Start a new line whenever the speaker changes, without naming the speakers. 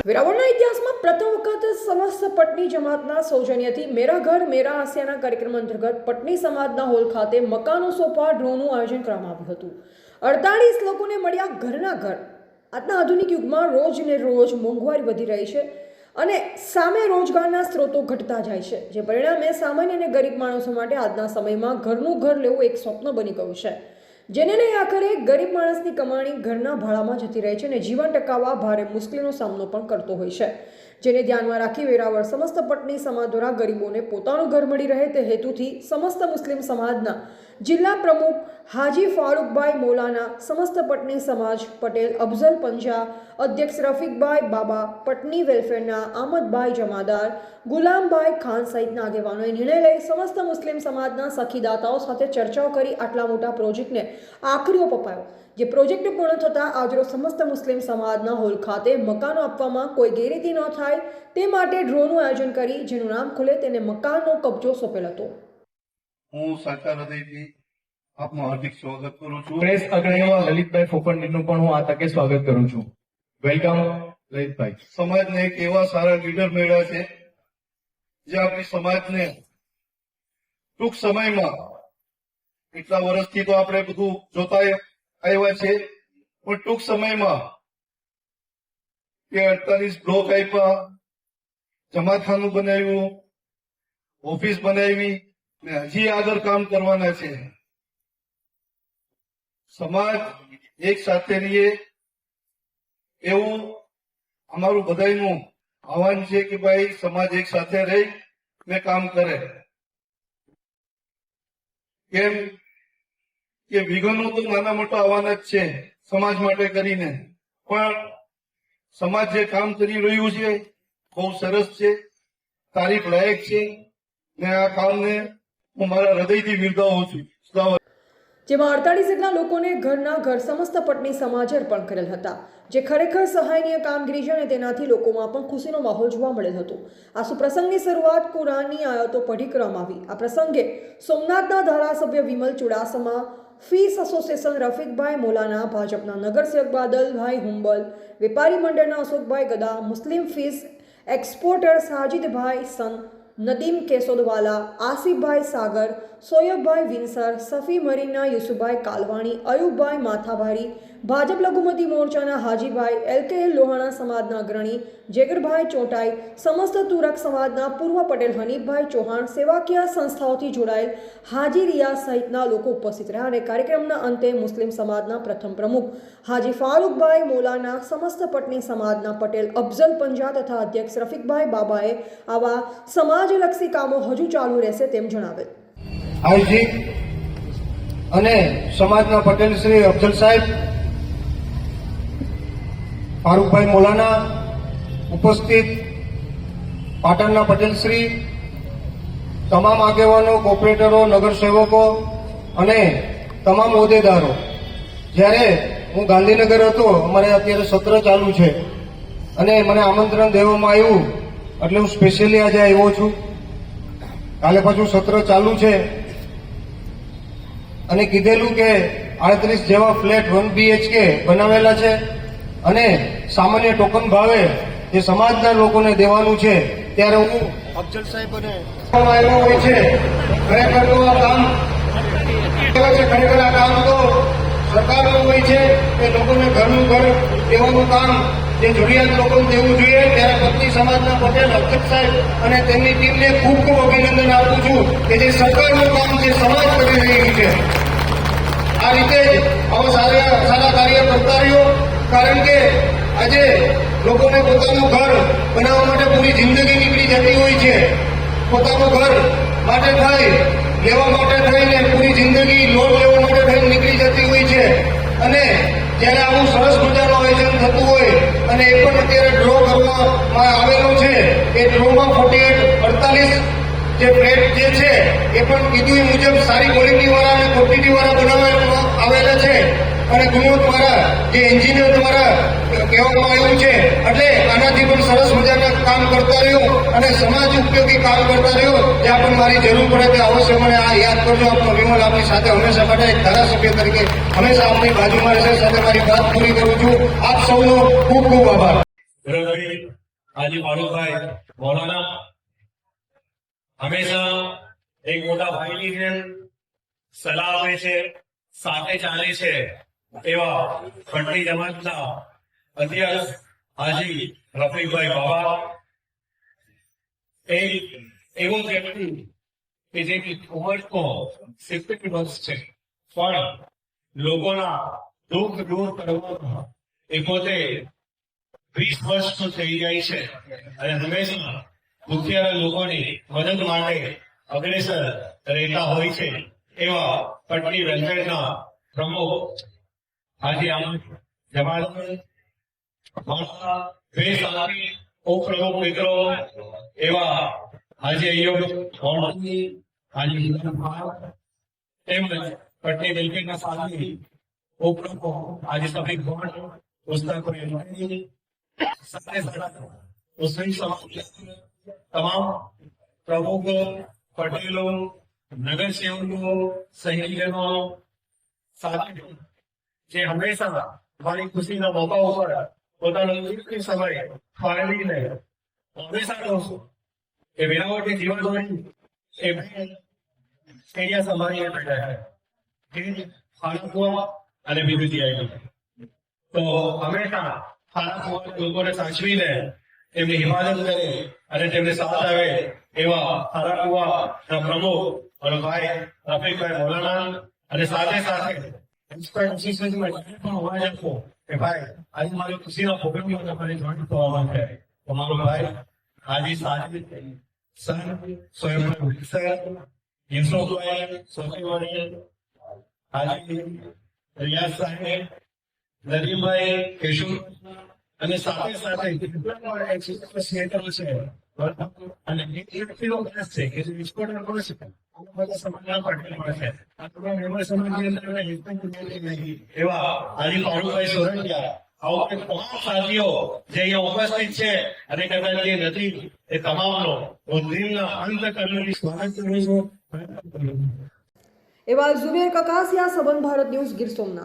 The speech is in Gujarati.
વેરાવળના ઇતિહાસમાં પ્રથમ વખત સમસ્ત પટની જમાતના સૌજન્યથી મેરા ઘર મેરા આસિયાના કાર્યક્રમ અંતર્ગત પટની સમાજના હોલ ખાતે મકાનો સોંપવા ડ્રોનું આયોજન કરવામાં આવ્યું હતું। 48 લોકોને મળ્યા ઘરના ઘર। આજના આધુનિક યુગમાં રોજ ને રોજ મોંઘવારી વધી રહી છે અને સામે રોજગારના સ્ત્રોતો ઘટતા જાય છે, જે પરિણામે સામાન્ય અને ગરીબ માણસો માટે આજના સમયમાં ઘરનું ઘર લેવું એક સ્વપ્ન બની ગયું છે, જેને લઈ આખરે ગરીબ માણસની કમાણી ઘરના ભાડામાં જતી રહે છે અને જીવન ટકાવવા ભારે મુશ્કેલીનો સામનો પણ કરતો હોય છે, જેને ધ્યાનમાં રાખી વેરાવળ સમસ્ત પટની સમાજ દ્વારા ગરીબોને પોતાનું ઘર મળી રહે તે હેતુથી સમસ્ત મુસ્લિમ સમાજના જિલ્લા પ્રમુખ હાજી ફારૂકભાઈ મોલાના, સમસ્ત પટની સમાજ પટેલ અફઝલ પંજા, અધ્યક્ષ રફીકભાઈ બાબા, પટની વેલફેરના આમદભાઈ જમાદાર, ગુલામભાઈ ખાન સહિતના આગેવાનોએ નિર્ણય લઈ સમસ્ત મુસ્લિમ સમાજના સખીદાતાઓ સાથે ચર્ચાઓ કરી આટલા મોટા પ્રોજેક્ટને આખરી ઓપ અપાયો, જે પ્રોજેક્ટ પૂર્ણ થતાં આજરોજ સમસ્ત મુસ્લિમ સમાજના હોલ ખાતે મકાનો આપવામાં કોઈ ગેરરીતિ ન થાય તે માટે ડ્રોનું આયોજન કરી જેનું નામ ખુલે તેને મકાનનો કબજો સોંપેલ હતો।
હું સાચા હૃદયથી આપનું હાર્દિક સ્વાગત કરું છું।
પ્રેસ અગ્રણી લલિતભાઈ ફોકણજીનું પણ હું આ તકે સ્વાગત કરું છું। વેલકમ લલિતભાઈ।
સમાજને એક એવા સારા લીડર મળ્યા છે જે આપણી સમાજને ટૂંક સમયમાં, એટલા વર્ષથી તો આપણે બધું જોતા આવ્યા છે, પણ ટૂંક સમયમાં કે 48 બ્લોક આપ્યા, જમાતખાનું બનાવ્યું, ઓફિસ બનાવી ને હજી આગળ કામ કરવાના છે। સમાજ એક સાથે રહીએ એવું અમારું બધાનું આહવાન છે કે ભાઈ સમાજ એક સાથે રહી ને કામ કરે। કેમ કે વિઘ્નો તો નાના મોટા આવવાના જ છે સમાજ માટે કરીને, પણ સમાજ જે કામ કરી રહ્યું છે બહુ સરસ છે, તારીફ લાયક છે ને આ કામને હું મારા હૃદયથી બિરદાવું છું।
જેમાં 48 જેટલા લોકોને ઘરના ઘર સમસ્ત પટની સમાજે અર્પણ કરેલ હતા, જે ખરેખર સહાયનીય કામગીરી છે અને તેનાથી લોકોમાં પણ ખુશીનો માહોલ જોવા મળેલ હતો। આ સુપ્રસંગની શરૂઆત કુરાનની આયતો પઢી કરવામાં આવી। આ પ્રસંગે સોમનાથના ધારાસભ્ય વિમલ ચુડાસમા, ફીસ એસોસિએશન રફીકભાઈ મોલાના, ભાજપના નગરસેવક બાદલભાઈ હુંબલ, વેપારી મંડળના અશોકભાઈ ગદા, મુસ્લિમ ફીસ એક્સપોર્ટર સાજિદભાઈ સન, નદીમ કેસોદવાલા, આસિફભાઈ સાગર, સોયબભાઈ વિન્સર, સફી મરીના યુસુફભાઈ કાલવાણી, અયુબભાઈ માથાભારી, ભાજપ લઘુમતી મોરચાના હાજીભાઈ, એલકેએલ લોહાણા સમાજના અગ્રણી જેગરભાઈ ચોટાઈ, સમસ્ત તુરક સમાજના પૂર્વ પટેલ હનીફભાઈ ચૌહાણ, સેવાકીય સંસ્થાઓથી જોડાયેલ હાજી રિયાઝ સહિતના લોકો ઉપસ્થિત રહ્યા અને કાર્યક્રમના અંતે મુસ્લિમ સમાજના પ્રથમ પ્રમુખ હાજી ફારૂકભાઈ મોલાના, સમસ્ત પટની સમાજના પટેલ અફઝલ પંજા તથા અધ્યક્ષ રફીકભાઈ બાબાએ આવા સમાજલક્ષી કામો હજુ ચાલુ રહેશે તેમ જણાવેલ।
હાજી અને સમાજના પટેલ શ્રી અફઝલ સાહેબ, ફારૂકભાઈ મોલાના, ઉપસ્થિત પાટણના પટેલ શ્રી, તમામ આગેવાનો, કોર્પોરેટરો, નગરસેવકો અને તમામ હોદ્દેદારો, જ્યારે હું ગાંધીનગર હતો, અમારે અત્યારે સત્ર ચાલુ છે અને મને આમંત્રણ દેવામાં આવ્યું એટલે હું સ્પેશિયલી આજે આવ્યો છું। કાલે પાછું સત્ર ચાલુ છે અને કીધેલું કે 38 જેવા ફ્લેટ 1 BHK બનાવેલા છે અને સામાન્ય ટોકન ભાવે જે સમાજના લોકોને દેવાનું છે, ત્યારે હું અફઝલ સાહેબ અને આવ્યો હોય છે। ખરેખર તો આ કામ ખરેખર આ કામ તો સરકારનું હોય છે કે લોકોને ઘરનું ઘર દેવાનું કામ જે જરૂરિયાત લોકોને દેવું જોઈએ। ત્યારે પત્ની સમાજના પટેલ અફઝલ સાહેબ અને તેમની ટીમને ખૂબ ખૂબ અભિનંદન આપું છું કે જે સરકારનું કામ જે સમાજ કરી રહ્યું છે। આ રીતે આવા સારા કાર્ય કરતા રહ્યો, કારણ કે આજે લોકોને પોતાનું ઘર બનાવવા માટે પૂરી જિંદગી નીકળી જતી હોય છે। પોતાનું ઘર માટે થઈ લેવા માટે થઈને પૂરી જિંદગી લોન લેવા માટે થઈને નીકળી જતી હોય છે અને જ્યારે આવું સરસ મજાનું આયોજન થતું હોય અને એ પણ અત્યારે ડ્રો કરવામાં આવેલો છે। એ ડ્રોમાં 48 જે ફ્લેટ જે છે એ પણ કીધું મુજબ સારી ક્વોલિટી વાળા અને ક્વોન્ટિટી વાળા બનાવવામાં આવેલા છે અને ગુણવત્તાવાળા જે એન્જિનિયર દ્વારા કહેવામાં આવ્યું છે, એટલે આનાથી પણ સરસ મજાના કામ કરતા રહ્યો અને સમાજ ઉપયોગી કામ કરતા રહ્યો। જ્યાં પણ મારી જરૂર પડે તે અવશ્ય મને આ યાદ કરજો। આપનો વિમલ આપની સાથે હંમેશા માટે એક ધારાસભ્ય તરીકે હંમેશા આપની બાજુમાં રહેશે, સાથે મારી વાત પૂરી કરું છું। આપ સૌનો ખૂબ ખૂબ આભાર।
રવિ હાજી મારુભાઈ મૌલાના હંમેશા એક મોટા ભાઈની જેમ સલાહ આપે છે, સાથે ચાલે છે એવા પટની જમાતના અધ્યક્ષ હાજી રફીકભાઈ બાબા એક એવો વ્યક્તિ કે જેની ઉંમર તો 70 વર્ષ છે, પણ લોકોના દુઃખ દૂર કરવામાં એ પોતે 20 વર્ષ થઈ જાય છે અને હંમેશા દુખિયારા લોકોની મદદ માટે અગ્રેસર રહેતા હોય છે એવા પટની વેલફેરના પ્રમુખ હાજી આમદ જમાલ મારા બે સાથી ઉપપ્રમુખ મિત્રો એવા હાજી અય્યુબ મોહમ્મદ, હાજી ગુલામ ખાન તેમજ પટની વેલફેરના સાથી ઉપપ્રમુખ હાજી સફીક ભવન પુસ્તકો સાથે મુસ્લિમ સમાજ તમામ પ્રમુખો, પટેલો, નગરસેવકો, સહેલીગણો સાથે જે હંમેશા મારી ખુશીના મોકા ઉપર પોતાનો કિંમતી સમય ફાળવીને હંમેશા કહું છું કે વેરાવળની જીવનધોરણ એ એરિયા સંભાળીને બેઠા છે, જે ખાનકુવા અને વિભૂતિ આવી તો હંમેશા ખાનકુવા લોકોને સાચવીને તેમની હિફાજત કરે અને તેમને સાથ આવે એવા ખાનકુવાના પ્રમુખ અને ભાઈ રફીકભાઈ મૌલાના અને સાથે સાથે પણ અવાજ આપો કે ભાઈ આજે મારી ખુશીના પ્રોગ્રામમાં તમારે જોઈન થવા માટે તમારો ભાઈ હાજી સાહેબ સર સોહેબભાઈ સર યુસુફભાઈ સોફીભાઈ હાજી રિયાઝ સાહેબ નદીમભાઈ કેશુ અને સાથે સાથે ક્ષેત્રો છે અને એક વ્યક્તિનો ખાસ છે કે જે વિસ્ફોટન કરે છે બધા સમાજના પટેલ મળશે આ તમામ મેમ્બર સમાજની અંદર એવા હાજી ફારૂકભાઈ સોરંગિયા આવા તમામ સાથીઓ જે અહીંયા ઉપસ્થિત છે અને કદાચ જે નથી એ તમામનો હું દિલના અંતઃકરણથી સ્વાગત કરું છું.
એવા ઝુબેર કકાસિયા, સંબંધ ભારત ન્યૂઝ, ગીર સોમનાથ.